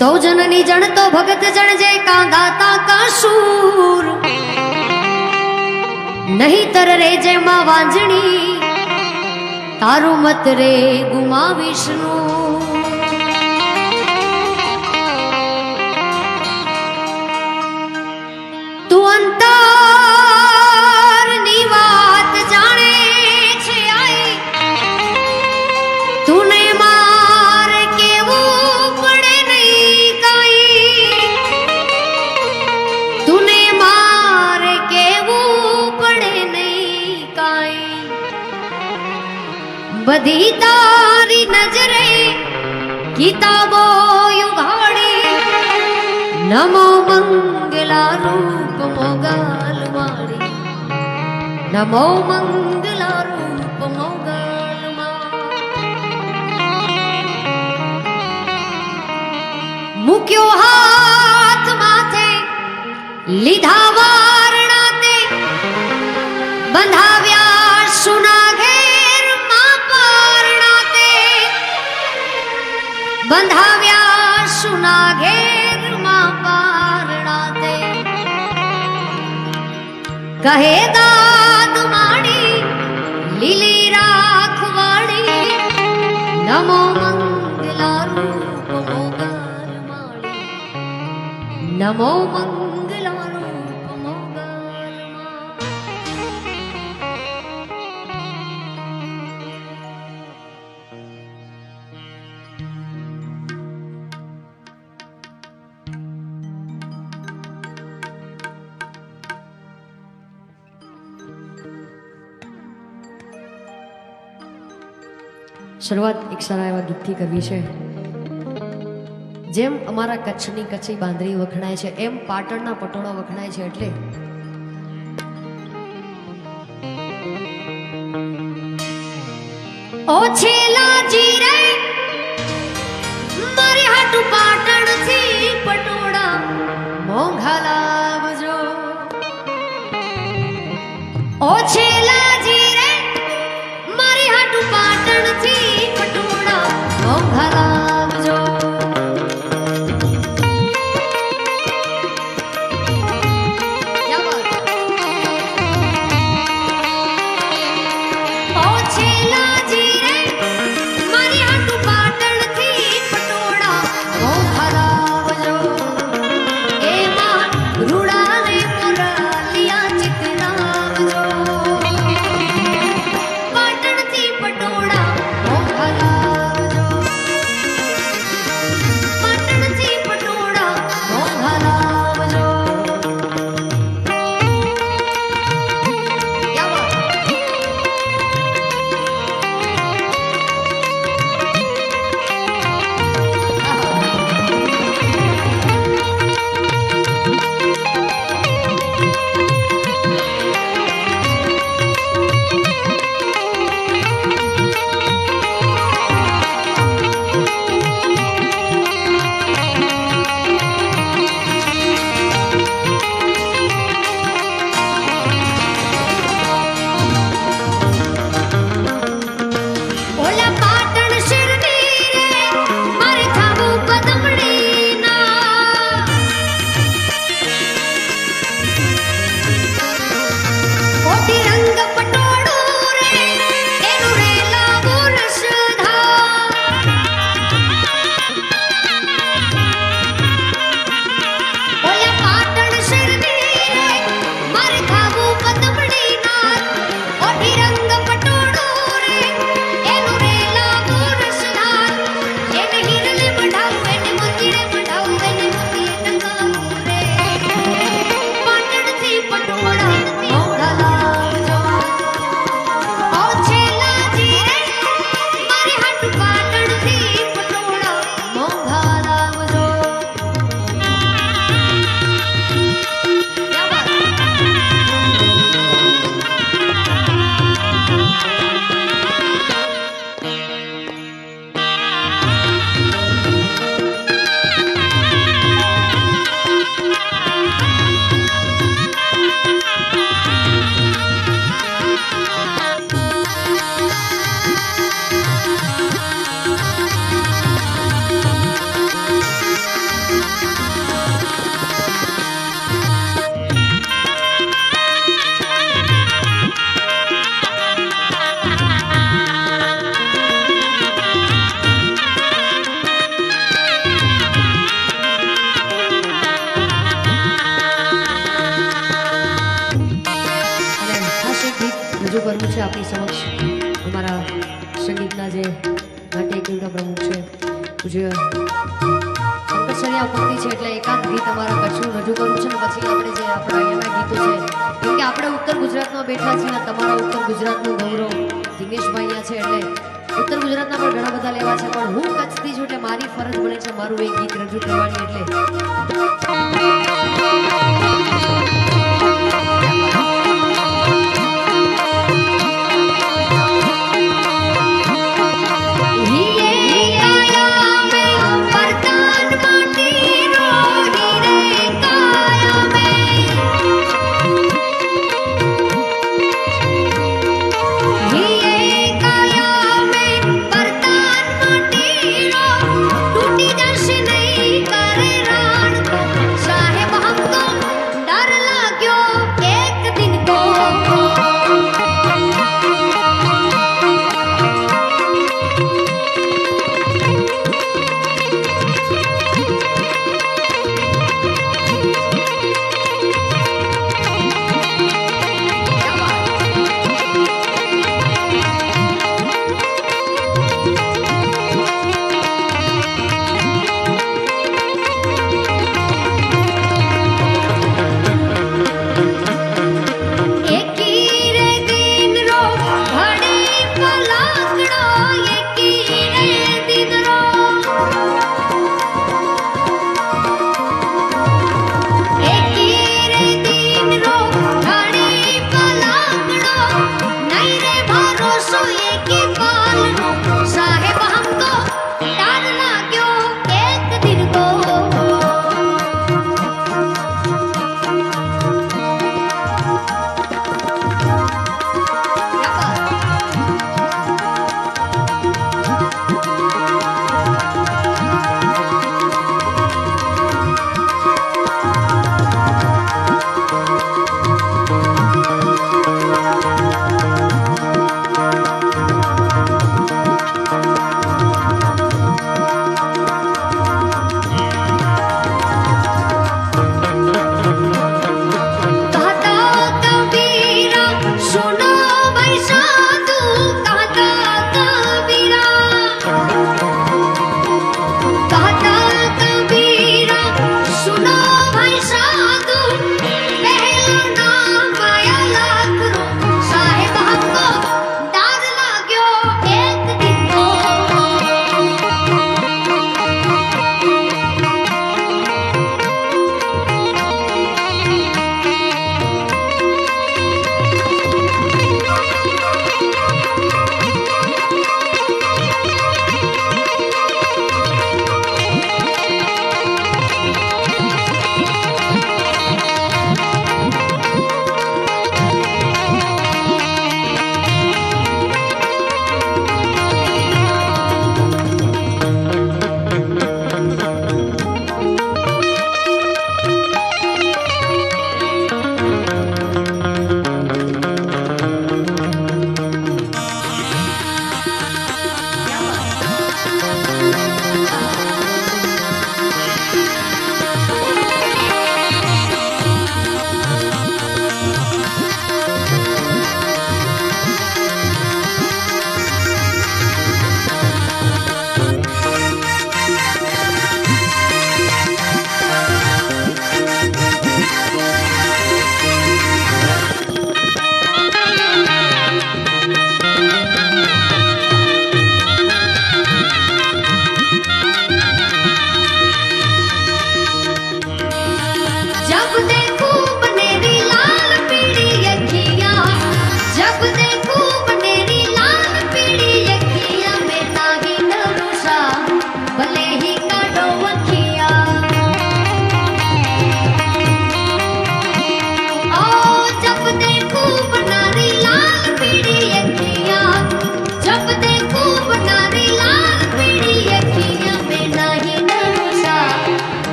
तो जननी जन तो भगत जन जय का दाता का सूर नहीं तर रे जय मां वांजणी तारू मत रे गुमा विष्णु तू अंतर नी वात जाने छे आई तूने मार केवू पड़े नहीं काई तूने मार केवू पड़े नहीं काई बधी तारी नजरे किताबो युगाड़ी नमो मंगला रूप मोगल वाली नमो मंगला रूप मोगल मुक्यो हाथ माथे लीधा वारणा ते बंधाव्या सुना घेर मां पारणा ते बंधाव्या सुना घेर मां पारणा ते कहे दाद माणी લીલી રાખવાડી નમો મંગલા રૂપ મોગલ માળી નમો મંગલા રૂપ મોગલ શરૂઆત એક સારા એવા ગીતથી કરવી છે. જેમ અમારા કચ્છની કચ્છી બાંધરી વખણાય છે એમ પાટણના પટોળા વખણાય છે. એટલે ઓ છેલા જીરે મારી હાટુ પાટણથી પટોળા મોંઘા લાવજો. ઓ છેલા જીરે મારી હાટુ પાટણથી પટોળા મોંઘા લાવજો. ઓ છેલા જીરે મારી હાટુ પાટણથી પટોળા મોંઘા લાવજો. એમાં આપણી સમક્ષ અમારા સંગીતના જે નાટ્ય કેન્દ્ર પ્રમુખ છે પૂજ્ય શંકરસરિયા પંક્તિ છે એટલે એકાદ ગીત અમારા કચ્છનું રજૂ કરવું છે ને પછી આપણે જે આપણા અહીંયાના ગીતો છે કેમ કે આપણે ઉત્તર ગુજરાતમાં બેઠા છીએ તમારા ઉત્તર ગુજરાતનું ગૌરવ દિનેશભાઈ અહીંયા છે એટલે ઉત્તર ગુજરાતના પણ ઘણા બધા લેવા છે પણ હું કચ્છથી છું એટલે મારી ફરજ બને છે મારું એક ગીત રજૂ કરવાની એટલે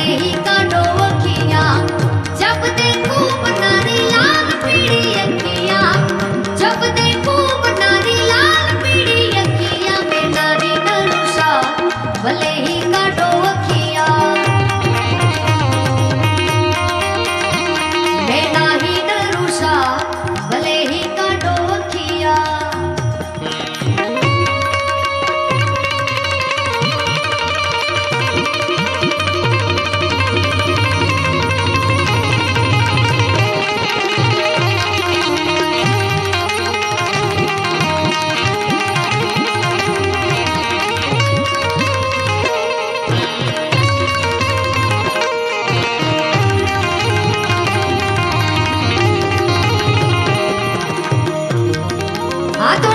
ही काटो अखियां जब देखो बनारी लाल पीड़ी अखियां जब देखो बनारी लाल पीड़ी अखियां मैं नारी नरुषा भले ही काटो अखियां मैं नाही नरुषा भले ही काटो अखियां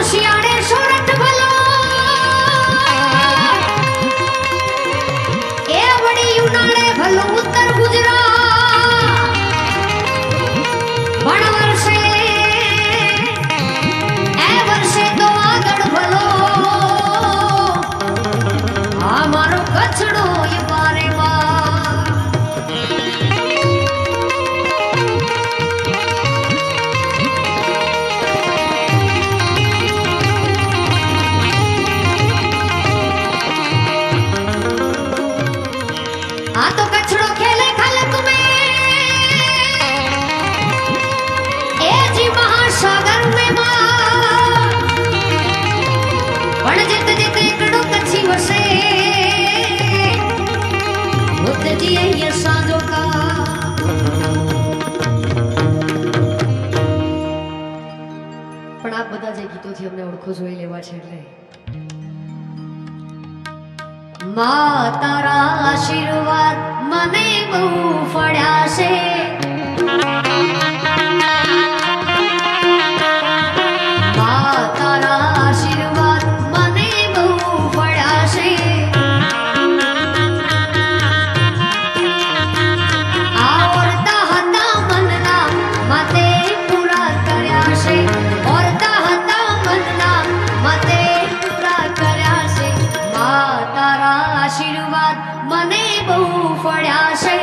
શિયાળે સોરઠ ભલો એ વળી ઉનાળે ભલો ઉત્તર ગુજરાત પણ વર્ષે એ વર્ષે તો આગળ ભલો આ મારો કચડો એ પારે तो कचड़ो खेले खल तुम्हें ए जी महासागर में पण जित जित एकड़ो कच्छी वसे बुद्ध जी ये साजो का पण आप बता जे गीतों थी हमने ओळखो જોઈ લેવા છે એટલે માં તારા આશીર્વાદ મને બહુ ફળ્યા છે માં તારા આશીર્વાદ મને બહુ ફળ્યા છે આ ઓરતા હતા મનના માતે પૂરા કર્યા છે ઓરતા હતા મનના માતે પૂરા કર્યા છે માં તારા આશીર્વાદ મને બહુ ફળ્યા છે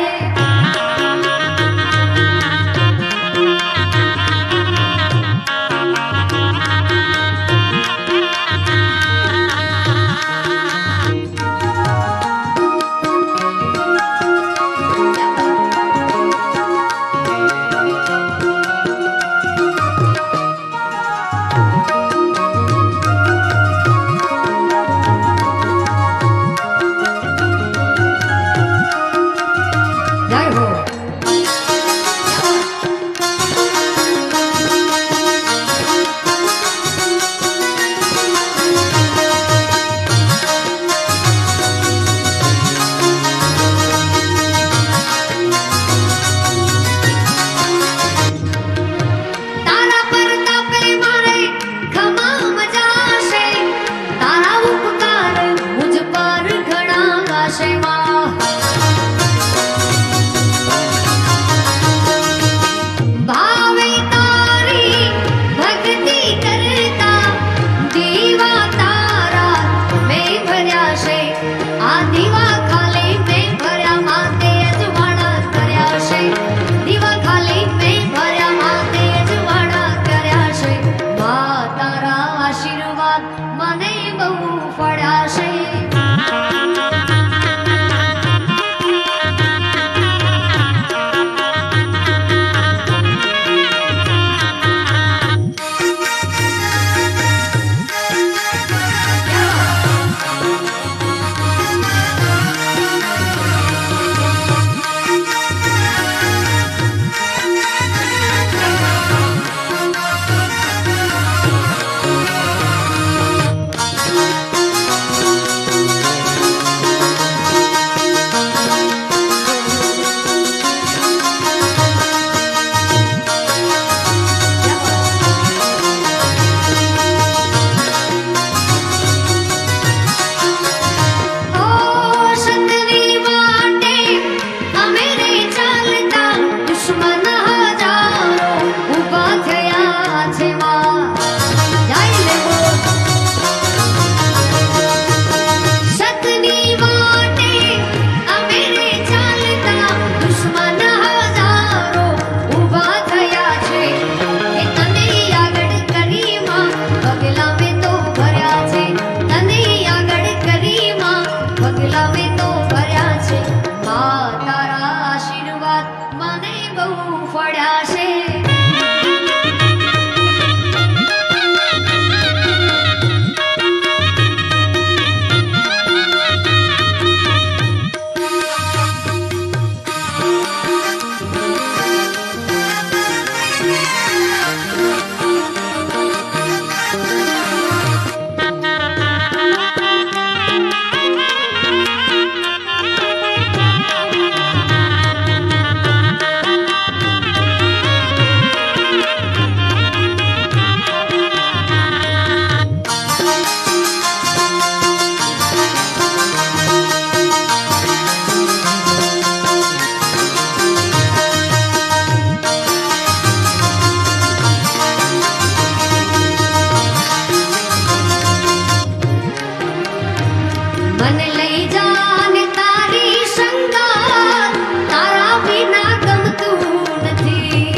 આશીર્વાદ મને બહુ ફળ્યા છે પગલા મેં તો ભર્યા છે માં તારા આશીર્વાદ મને બહુ ફળ્યા છે મને લઈ જા ને તારી સંગાત તારા વિના ગમતું નથી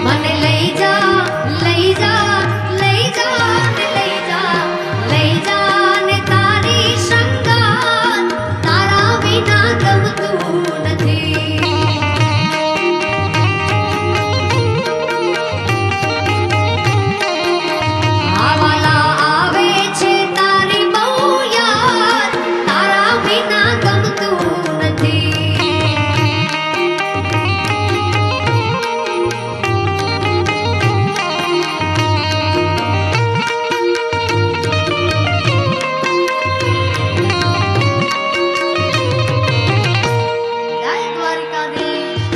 મને લઈ જા લઈ જા લઈ જા ને લઈ જા લઈ જા ને તારી સંગાત તારા વિના ગમતું નથી આવાલા આવે છે તારી બહુ યાદ તારા વિના ગમતું નથી જય દ્વારિકાધીશ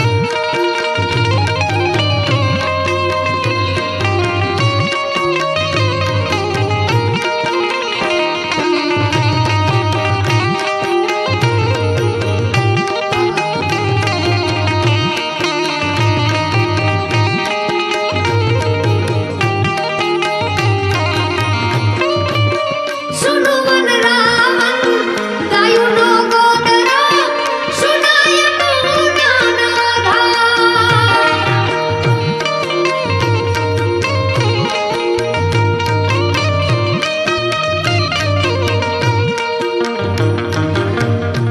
સુનવન રાવણ ગાયુનો ગોદરો સુનાય પૂજાના ધાર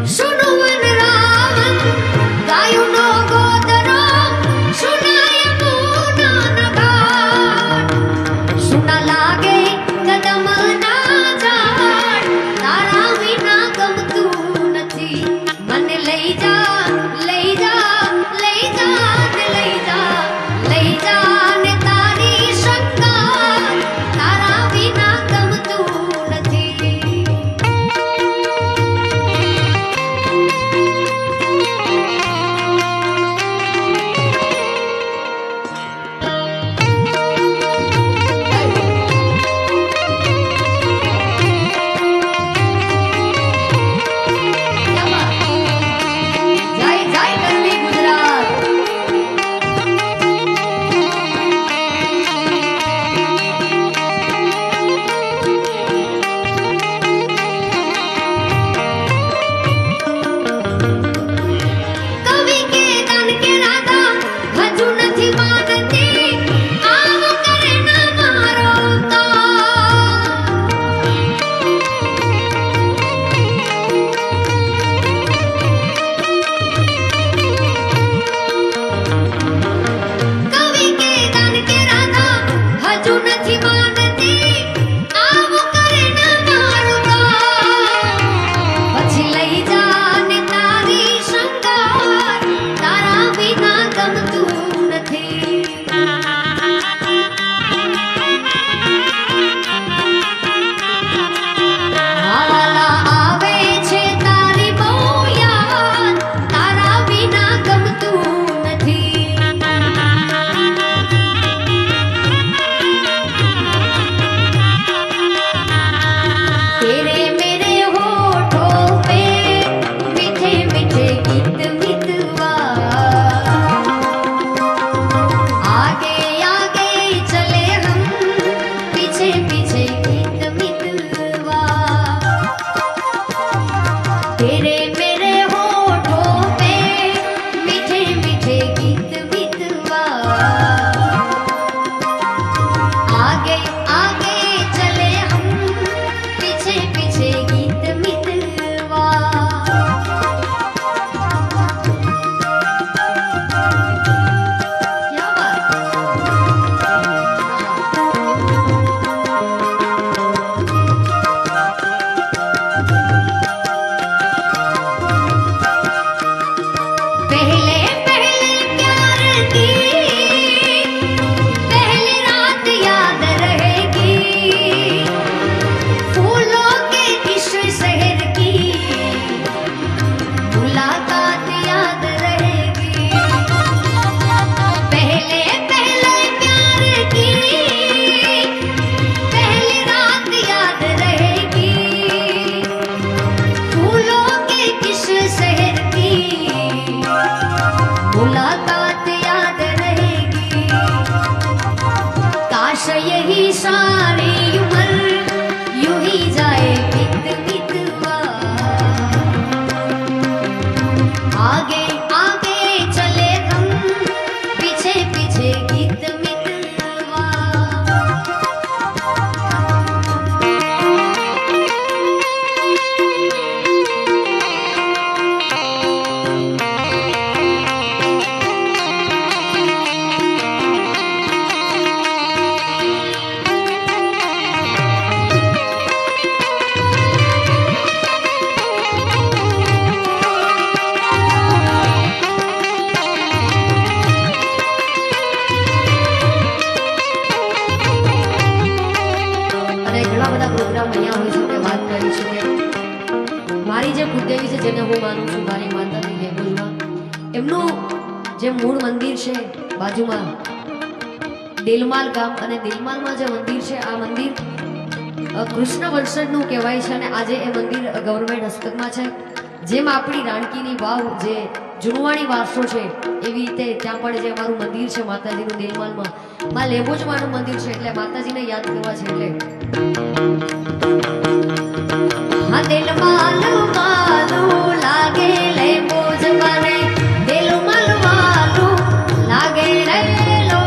સુનવન રાવણ ગાયુનો ગોદરો સુનાય પૂજાના ધાર સુના લાગે કદમના ઝાડ તારા વિના ગમતું નથી મને લઈ જા લઈ જા લઈ જા ને લઈ જા લઈ જા ને તારી સંગાત તારા વિના ગમતું નથી यही सारी उम्र यूं ही जाए बीत बीतवा आगे आगे चले हम पीछे पीछे गीत मितवा પ્રોગ્રામ અહીંયા હોય છે તે વાત કરી છે કે મારી જે કુળદેવી છે જેને હું માનું છું મારી માતાજી લેબોજમાં એમનું જે મૂળ મંદિર છે બાજુમાં દેલમાલ ગામ અને દેલમાલમાં જે મંદિર છે આ મંદિર કૃષ્ણ વંશજનું કહેવાય છે અને આજે એ મંદિર ગવર્મેન્ટ હસ્તકમાં છે જેમ આપણી રાણકીની વાવ જે જૂનવાણી વારસો છે એવી રીતે ત્યાં પણ જે અમારું મંદિર છે માતાજીનું દેલમાલમાં માં લેબોજમાનું મંદિર છે એટલે માતાજીને યાદ કરવા છે એટલે હા દેલમાલ માલું લાગે લેબોજમાને દેલમાલ માલું લાગે રેલો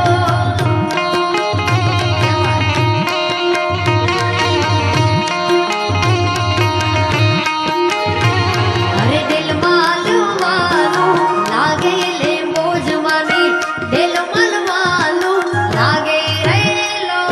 અરે દેલમાલ માલું લાગે લેબોજમાને દેલમાલ માલું લાગે રેલો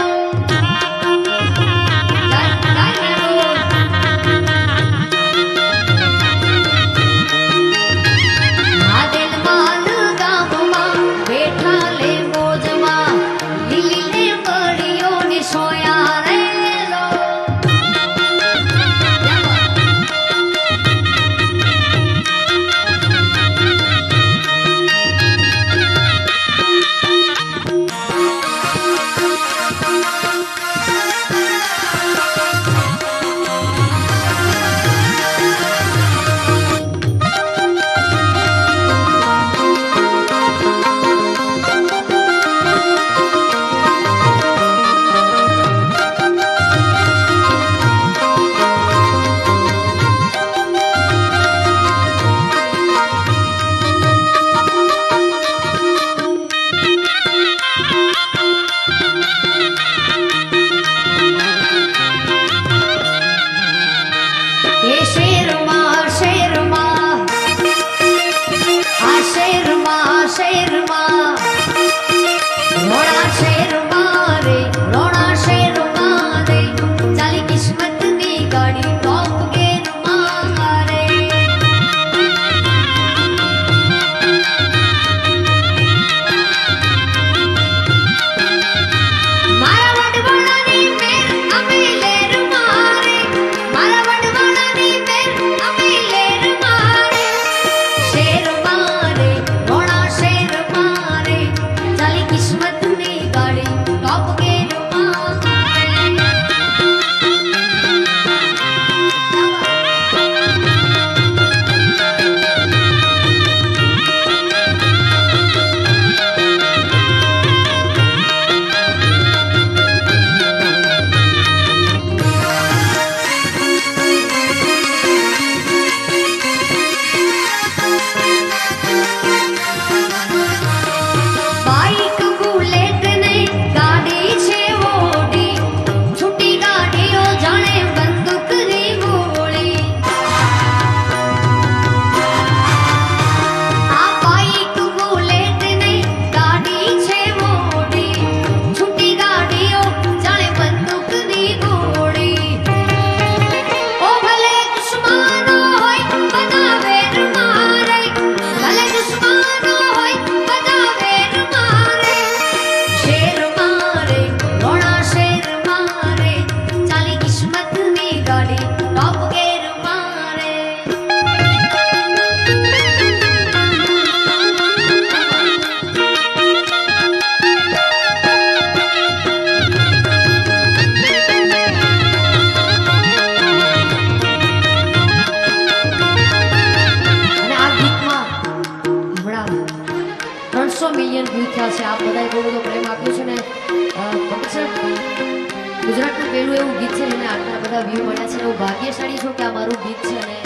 ગુજરાતનું પહેલું એવું ગીત છે જેને આટલા બધા વ્યૂ મળ્યા છે. હું ભાગ્યશાળી છું કે આ મારું ગીત છે અને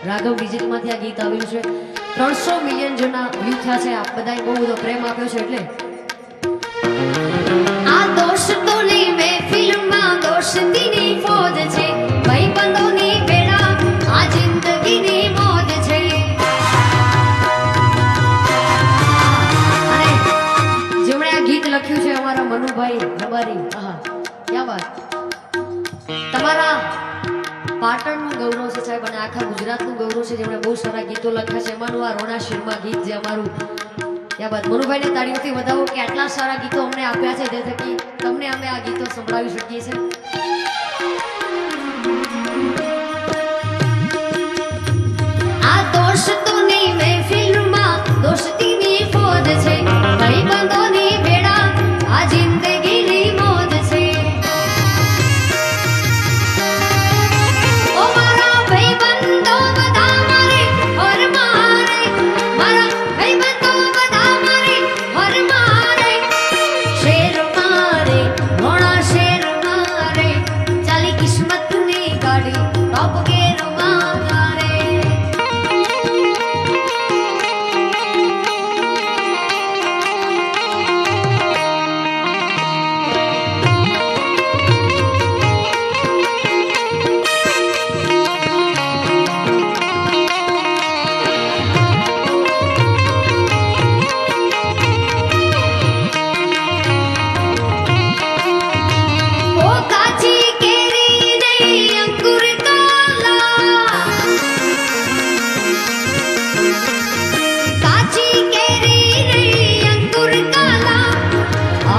રાઘવ ડિજિટલમાંથી આ ગીત આવેલું છે. 300 મિલિયન જેના વ્યૂ થયા છે. આપ બધાએ બહુ બધો પ્રેમ આપ્યો છે એટલે આ દોસ્તોની મહેફિલમાં દોસ્તીની ફોજ છે, ભાઈબંધોની ભેળા આ જિંદગીની મોજ છે. અને જેમણે આ ગીત લખ્યું છે અમારા મનુભાઈ રબારી. આહા ક્યાં વાત. તમારા પાટણનું ગૌરવ છે સાહેબ અને આખા ગુજરાતનું ગૌરવ છે જેમણે બહુ સારા ગીતો લખ્યા છે. એમાંનું આ રોણા શિરમાં ગીત જે અમારું ક્યાં વાત. મનુભાઈને તાળીઓથી વધાવો કે આટલા સારા ગીતો અમને આપ્યા છે જે થકી તમને અમે આ ગીતો સંભળાવી શકીએ છીએ. આ દોસ્તોની મહેફિલમાં દોસ્તીની ફોજ છે, ભાઈબંધોની ભેળા આ જિંદગીની મોજ છે. ઓ મારા ભાઈબંધો બધા મારે હર મારે, મારા ભાઈબંધો બધા મારે હર મારે. શેર મારે ઘોડા શેર મારે, ચાલી કિસ્મતની ગાડી ટોપ ગેર મારે. ઓ કાચી કેરી નહીં અંકુર કાલા, કાચી કેરી નહીં અંકુર કાલા,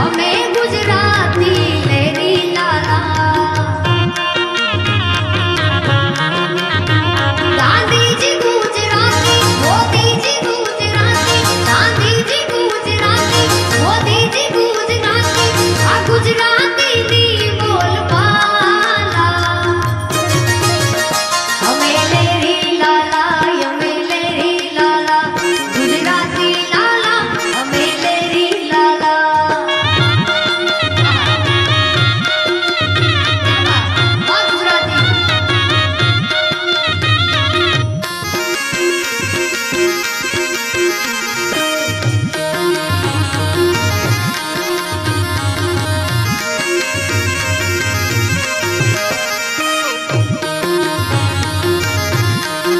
અમે ગુજરાતી લેરી લાલા. ગાંધીજી ગુજરાતી, મોદીજી ગુજરાતી, ગાંધીજી ગુજરાતી, મોદીજી ગુજરાતી, આ ગુજરાતીની બોલબાલા. અમે લેરી લાલા, અમે લેરી લાલા, ગુજરાતી લાલા, અમે લેરી લાલા. વાહ ગુજરાતી.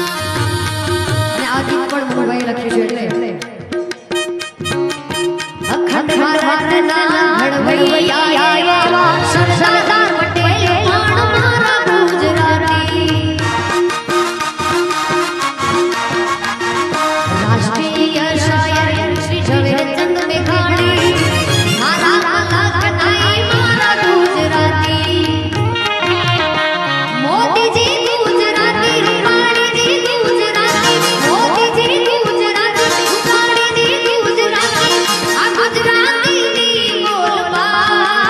અને આ ગીત પણ મનુભાઈએ લખ્યું છે એટલે અખંડ ભારતના ઘડવૈયા આવ્યા સરદાર પટેલ પણ મારા ગુજરાતી. રાષ્ટ્રીય શાયર શ્રી ઝવેરચંદ મેઘાણી મારા લાલા કનાઈ મારા ગુજરાતી. મોદીજી ગુજરાતી, રૂપાણીજી ગુજરાતી, મોદીજી ગુજરાતી, રૂપાણીજી ગુજરાતી, આ ગુજરાતીની બોલબાલા.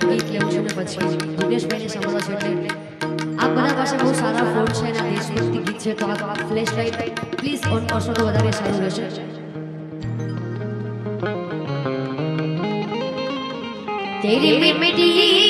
ગીત લેવું છે ને પછી જિગ્નેશભાઈને સાંભળવા છે એટલે આ બધા પાસે બહુ સારા ફોન છે અને આ દેશભક્તિ ગીત છે તો આ ફ્લેશ લાઇટ પ્લીઝ ઓન કરશો તો વધારે સારું રહેશે. તેરી મીઠી